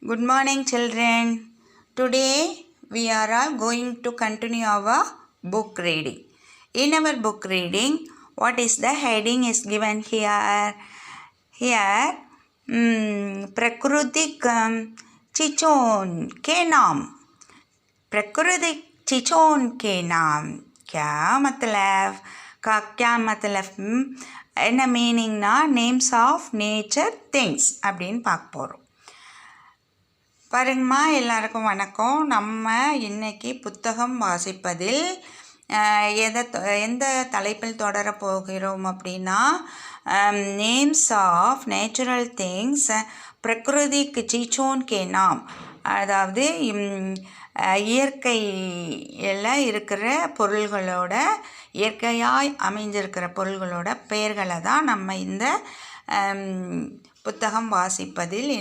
Good morning, children. Today we are all going to continue our book reading. In our book reading, what is the heading is given here? Here, Prakrutik Chichon ke naam. Prakrutik Chichon ke naam. क्या मतलब का क्या मतलब என்ன மீனிங்னா names of nature things அப்படின்னு பார்க்க போகிறோம். பாருங்கம்மா, எல்லாருக்கும் வணக்கம். நம்ம இன்னைக்கு புத்தகம் வாசிப்பதில் எந்த தலைப்பில் தொடர போகிறோம் அப்படின்னா நேம்ஸ் ஆஃப் நேச்சுரல் திங்ஸ் பிரகிருதிக்கு சீச்சோன் கே நாம், அதாவது இயற்கையில் இருக்கிற பொருள்களோட, இயற்கையாய் அமைஞ்சிருக்கிற பொருள்களோட பெயர்களை தான் நம்ம இந்த புத்தகம் வாசிப்பதில்